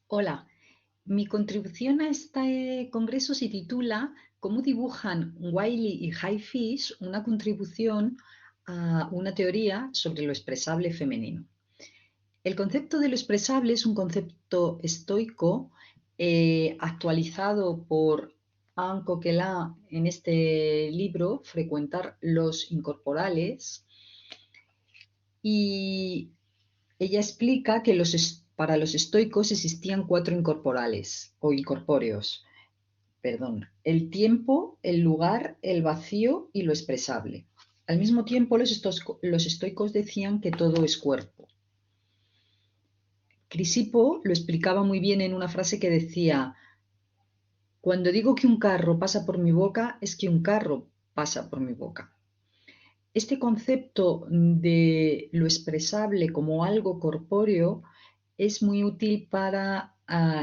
Hola, mi contribución a este congreso se titula ¿Cómo dibujan Wiley y Highfish una contribución a una teoría sobre lo expresable femenino? El concepto de lo expresable es un concepto estoico actualizado por Anne Coquelin en este libro, Frecuentar los incorporales, y ella explica que para los estoicos existían cuatro incorporales o incorpóreos, perdón, el tiempo, el lugar, el vacío y lo expresable. Al mismo tiempo, los estoicos decían que todo es cuerpo. Crisipo lo explicaba muy bien en una frase que decía: cuando digo que un carro pasa por mi boca, es que un carro pasa por mi boca. Este concepto de lo expresable como algo corpóreo es muy útil para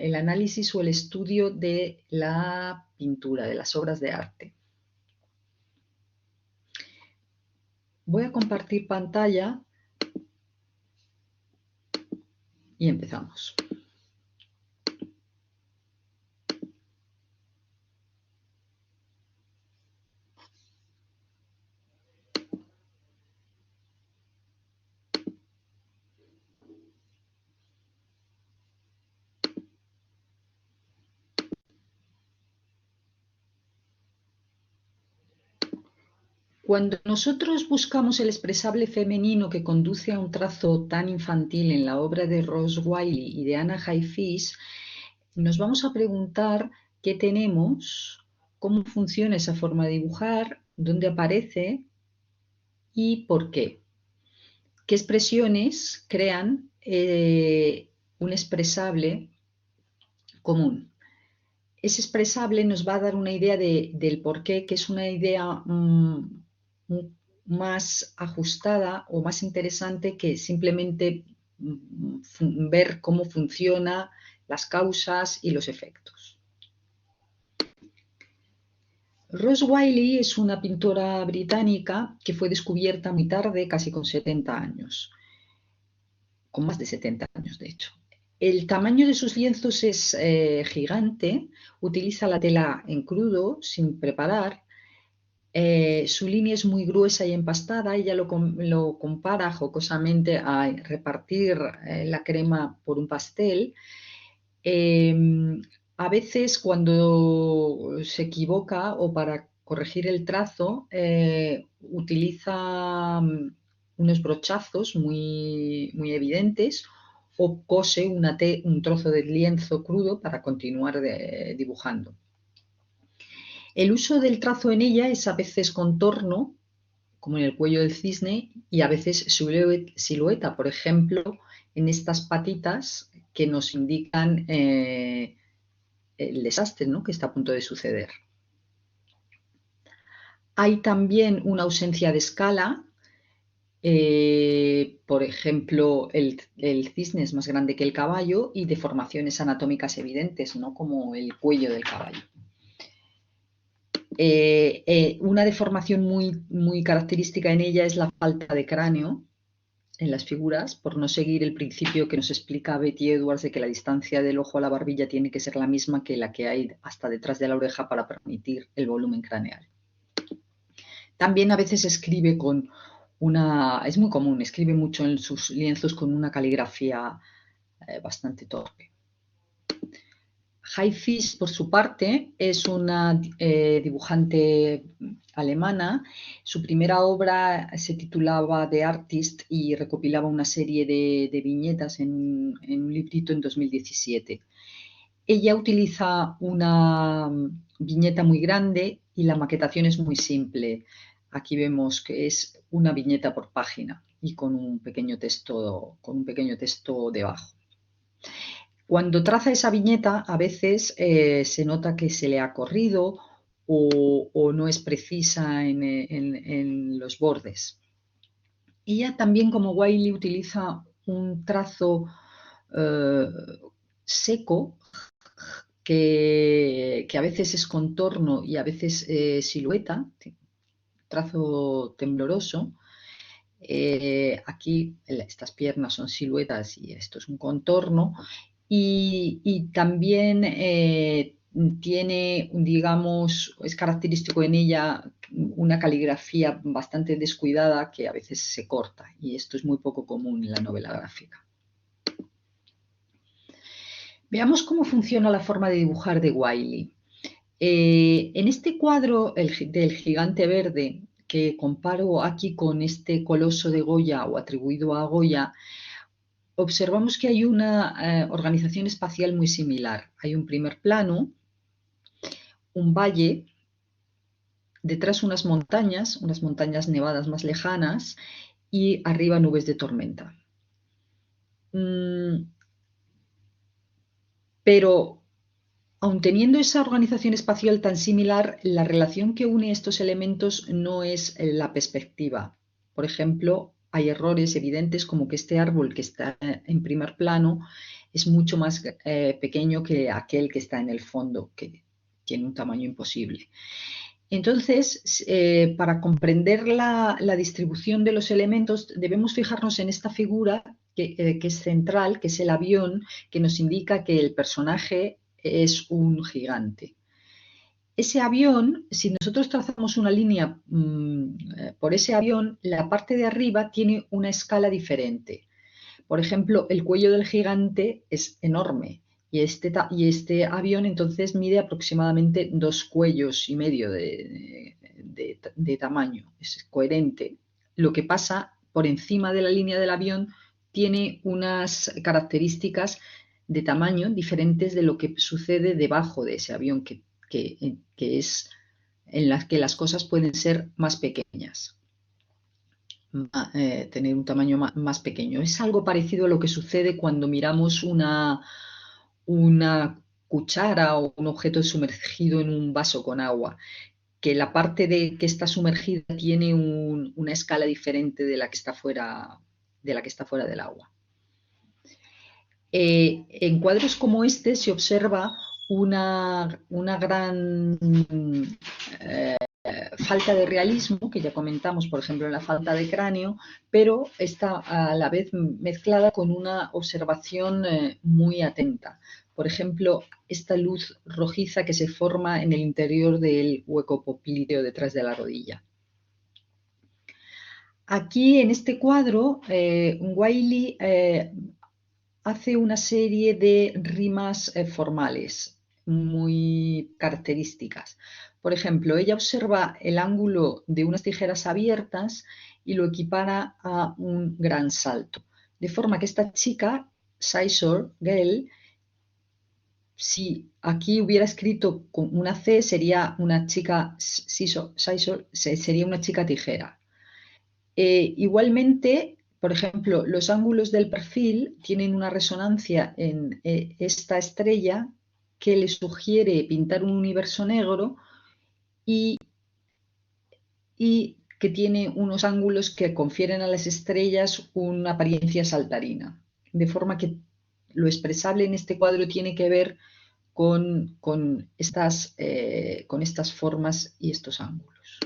el análisis o el estudio de la pintura, de las obras de arte. Voy a compartir pantalla y empezamos. Cuando nosotros buscamos el expresable femenino que conduce a un trazo tan infantil en la obra de Rose Wiley y de Anna Highfish, nos vamos a preguntar qué tenemos, cómo funciona esa forma de dibujar, dónde aparece y por qué. ¿Qué expresiones crean un expresable común? Ese expresable nos va a dar una idea del porqué, que es una idea más ajustada o más interesante que simplemente ver cómo funcionan las causas y los efectos. Rose Wiley es una pintora británica que fue descubierta muy tarde, casi con 70 años, con más de 70 años de hecho. El tamaño de sus lienzos es gigante, utiliza la tela en crudo, sin preparar. Su línea es muy gruesa y empastada. Ella lo compara jocosamente a repartir la crema por un pastel. Eh, a veces cuando se equivoca o para corregir el trazo, utiliza unos brochazos muy evidentes o cose un trozo de lienzo crudo para continuar dibujando. El uso del trazo en ella es a veces contorno, como en el cuello del cisne, y a veces silueta, por ejemplo, en estas patitas que nos indican el desastre, ¿no?, que está a punto de suceder. Hay también una ausencia de escala. Por ejemplo, el cisne es más grande que el caballo y deformaciones anatómicas evidentes, ¿no?, como el cuello del caballo. Una deformación muy característica en ella es la falta de cráneo en las figuras, por no seguir el principio que nos explica Betty Edwards de que la distancia del ojo a la barbilla tiene que ser la misma que la que hay hasta detrás de la oreja para permitir el volumen craneal. También a veces escribe es muy común, escribe mucho en sus lienzos con una caligrafía bastante torpe. Highfish, por su parte, es una dibujante alemana. Su primera obra se titulaba The Artist y recopilaba una serie de viñetas en un librito en 2017. Ella utiliza una viñeta muy grande y la maquetación es muy simple. Aquí vemos que es una viñeta por página y con un pequeño texto debajo. Cuando traza esa viñeta, a veces se nota que se le ha corrido o no es precisa en los bordes. Ella también, como Wiley, utiliza un trazo eh, seco que a veces es contorno y a veces silueta, trazo tembloroso. Aquí estas piernas son siluetas y esto es un contorno. y también tiene, digamos, es característico en ella una caligrafía bastante descuidada que a veces se corta, y esto es muy poco común en la novela gráfica. Veamos cómo funciona la forma de dibujar de Wiley. En este cuadro del gigante verde, que comparo aquí con este coloso de Goya o atribuido a Goya, observamos que hay una organización espacial muy similar. Hay un primer plano, un valle, detrás unas montañas nevadas más lejanas y arriba nubes de tormenta. Pero aun teniendo esa organización espacial tan similar, la relación que une estos elementos no es la perspectiva. Por ejemplo, hay errores evidentes como que este árbol que está en primer plano es mucho más pequeño que aquel que está en el fondo, que tiene un tamaño imposible. Entonces, para comprender la distribución de los elementos, debemos fijarnos en esta figura que es central, que es el avión, que nos indica que el personaje es un gigante. Ese avión, si nosotros trazamos una línea por ese avión, la parte de arriba tiene una escala diferente. Por ejemplo, el cuello del gigante es enorme y este avión entonces mide aproximadamente 2,5 cuellos de tamaño. Es coherente. Lo que pasa por encima de la línea del avión tiene unas características de tamaño diferentes de lo que sucede debajo de ese avión, que es en las que las cosas pueden ser más pequeñas. Tener un tamaño más pequeño. Es algo parecido a lo que sucede cuando miramos una cuchara o un objeto sumergido en un vaso con agua, que la parte de que está sumergida tiene una escala diferente de la que está fuera, del agua. En cuadros como este se observa una gran falta de realismo, que ya comentamos, por ejemplo, en la falta de cráneo, pero está a la vez mezclada con una observación muy atenta. Por ejemplo, esta luz rojiza que se forma en el interior del hueco popliteo detrás de la rodilla. Aquí, en este cuadro, Wiley hace una serie de rimas formales muy características. Por ejemplo, ella observa el ángulo de unas tijeras abiertas y lo equipara a un gran salto. De forma que esta chica, Scissor Girl, si aquí hubiera escrito con una C, sería una chica Scissor, sería una chica tijera. Igualmente, por ejemplo, los ángulos del perfil tienen una resonancia en esta estrella que le sugiere pintar un universo negro y que tiene unos ángulos que confieren a las estrellas una apariencia saltarina. De forma que lo expresable en este cuadro tiene que ver con estas formas y estos ángulos.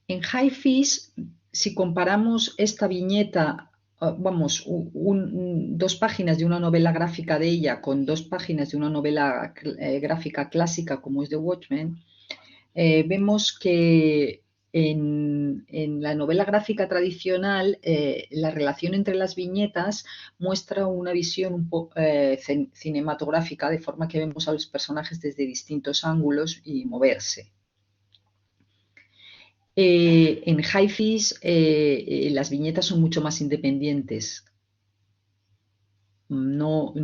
En Hi-Fish, si comparamos esta viñeta, dos páginas de una novela gráfica de ella con 2 páginas de una novela gráfica clásica como es The Watchmen, vemos que en la novela gráfica tradicional la relación entre las viñetas muestra una visión un poco cinematográfica, de forma que vemos a los personajes desde distintos ángulos y moverse. En Hi-Fish las viñetas son mucho más independientes. No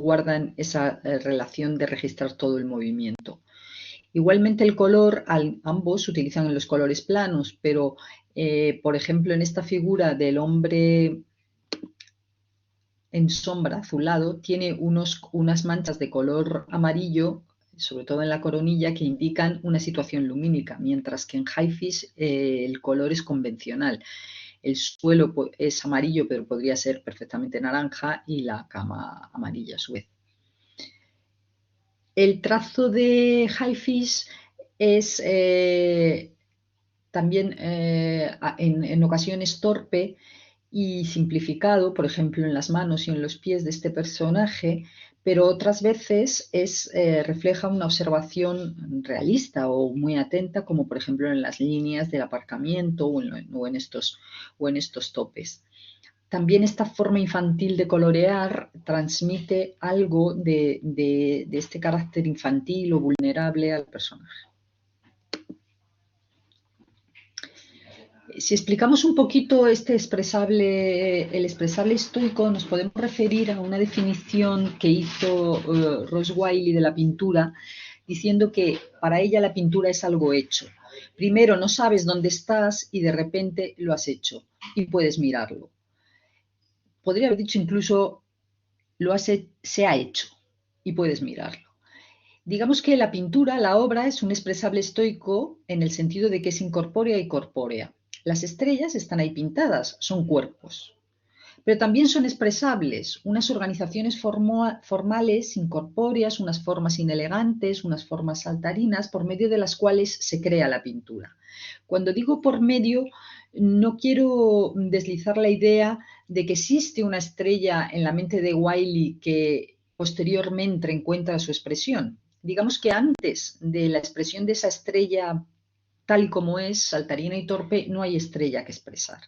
guardan esa relación de registrar todo el movimiento. Igualmente el color, ambos utilizan los colores planos, pero por ejemplo en esta figura del hombre en sombra, azulado, tiene unas manchas de color amarillo, sobre todo en la coronilla, que indican una situación lumínica, mientras que en Hi-Fish el color es convencional. El suelo es amarillo, pero podría ser perfectamente naranja, y la cama amarilla a su vez. El trazo de Hi-Fish es también en ocasiones torpe y simplificado, por ejemplo, en las manos y en los pies de este personaje, pero otras veces refleja una observación realista o muy atenta, como por ejemplo en las líneas del aparcamiento o en estos topes. También esta forma infantil de colorear transmite algo de este carácter infantil o vulnerable al personaje. Si explicamos un poquito el expresable estoico, nos podemos referir a una definición que hizo Rose Wiley de la pintura, diciendo que para ella la pintura es algo hecho. Primero no sabes dónde estás y de repente lo has hecho y puedes mirarlo. Podría haber dicho incluso se ha hecho y puedes mirarlo. Digamos que la pintura, la obra, es un expresable estoico en el sentido de que es incorpórea y corpórea. Las estrellas están ahí pintadas, son cuerpos. Pero también son expresables, unas organizaciones formales, incorpóreas, unas formas inelegantes, unas formas saltarinas, por medio de las cuales se crea la pintura. Cuando digo por medio, no quiero deslizar la idea de que existe una estrella en la mente de Wiley que posteriormente encuentra su expresión. Digamos que antes de la expresión de esa estrella tal y como es, saltarina y torpe, no hay estrella que expresar.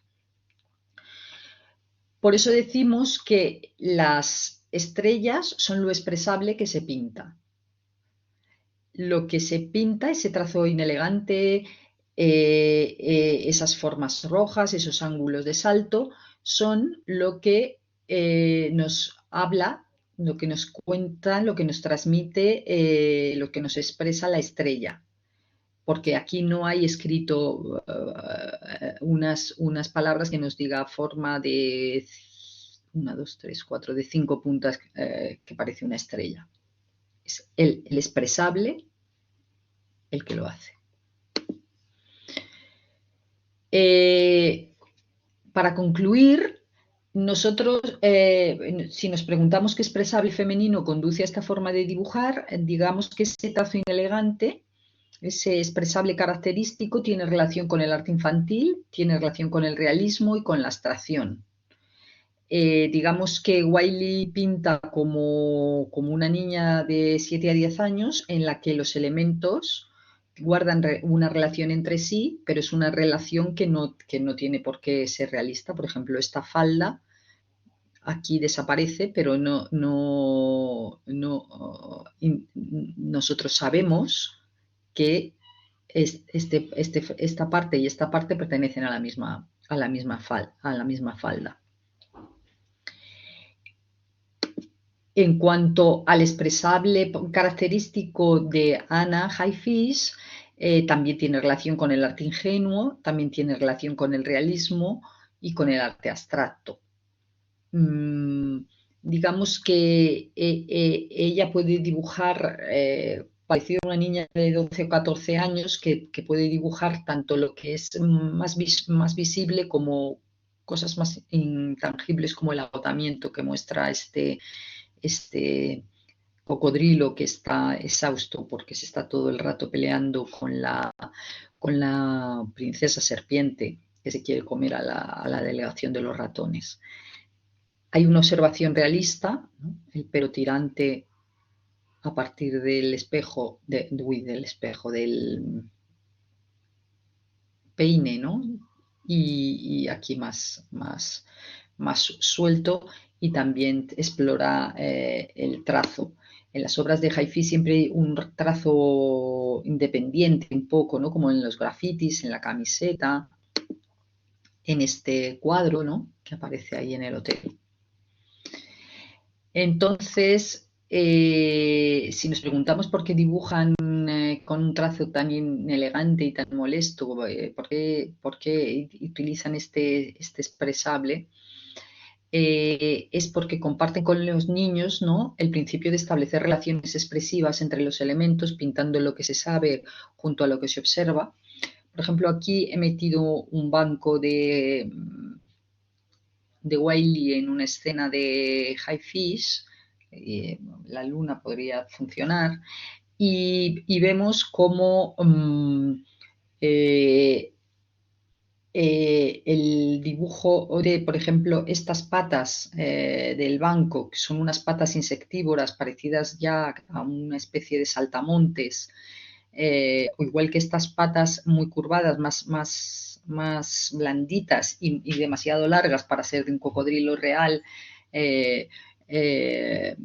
Por eso decimos que las estrellas son lo expresable que se pinta. Lo que se pinta, ese trazo inelegante, esas formas rojas, esos ángulos de salto, son lo que nos habla, lo que nos cuenta, lo que nos transmite, lo que nos expresa la estrella. Porque aquí no hay escrito unas palabras que nos diga forma de 1, 2, 3, 4, de 5 puntas que parece una estrella. Es el expresable el que lo hace. Para concluir, nosotros, si nos preguntamos qué expresable femenino conduce a esta forma de dibujar, digamos que ese trazo inelegante, ese expresable característico, tiene relación con el arte infantil, tiene relación con el realismo y con la abstracción. Digamos que Wiley pinta como una niña de 7 a 10 años en la que los elementos guardan una relación entre sí, pero es una relación que no tiene por qué ser realista. Por ejemplo, esta falda aquí desaparece, pero nosotros sabemos que esta parte y esta parte pertenecen a la misma falda. En cuanto al expresable característico de Anna Highfish, también tiene relación con el arte ingenuo, también tiene relación con el realismo y con el arte abstracto. Digamos que ella puede dibujar, parecido a una niña de 12 o 14 años, que puede dibujar tanto lo que es más visible como cosas más intangibles como el agotamiento que muestra este cocodrilo que está exhausto porque se está todo el rato peleando con la princesa serpiente que se quiere comer a la delegación de los ratones. Hay una observación realista, ¿no? El pelo tirante a partir del espejo, del peine, ¿no? Y aquí más suelto, y también explora el trazo. En las obras de Highfish siempre hay un trazo independiente, un poco, ¿no? Como en los grafitis, en la camiseta, en este cuadro, ¿no? Que aparece ahí en el hotel. Entonces, si nos preguntamos por qué dibujan con un trazo tan inelegante y tan molesto, por qué utilizan este expresable, es porque comparten con los niños, ¿no?, el principio de establecer relaciones expresivas entre los elementos, pintando lo que se sabe junto a lo que se observa. Por ejemplo, aquí he metido un banco de Wiley en una escena de Highfish, la luna podría funcionar, y vemos cómo el dibujo de, por ejemplo, estas patas del banco, que son unas patas insectívoras parecidas ya a una especie de saltamontes, o igual que estas patas muy curvadas, más blanditas y demasiado largas para ser de un cocodrilo real, eh, eh,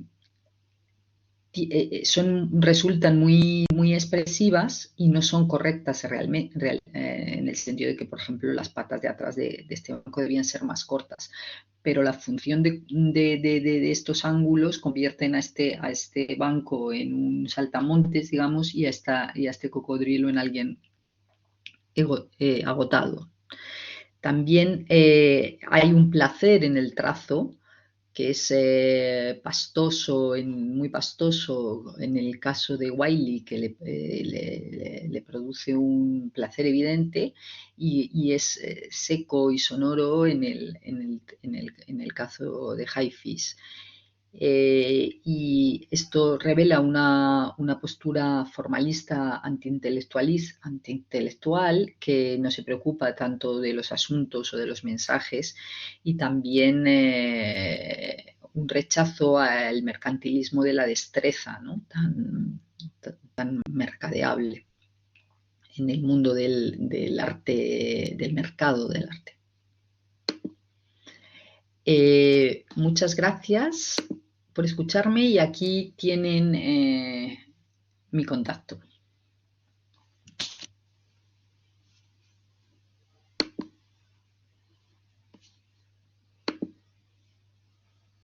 resultan muy expresivas y no son correctas realmente, en el sentido de que, por ejemplo, las patas de atrás de este banco debían ser más cortas, pero la función de estos ángulos convierten a este banco en un saltamontes, digamos, y a este cocodrilo en alguien agotado. También hay un placer en el trazo que es pastoso, muy pastoso en el caso de Wiley, que le produce un placer evidente, y es seco y sonoro en el caso de Highfish. Y esto revela una postura formalista antiintelectual que no se preocupa tanto de los asuntos o de los mensajes, y también un rechazo al mercantilismo de la destreza, ¿no? Tan mercadeable en el mundo del arte, del mercado del arte. Muchas gracias por escucharme y aquí tienen mi contacto.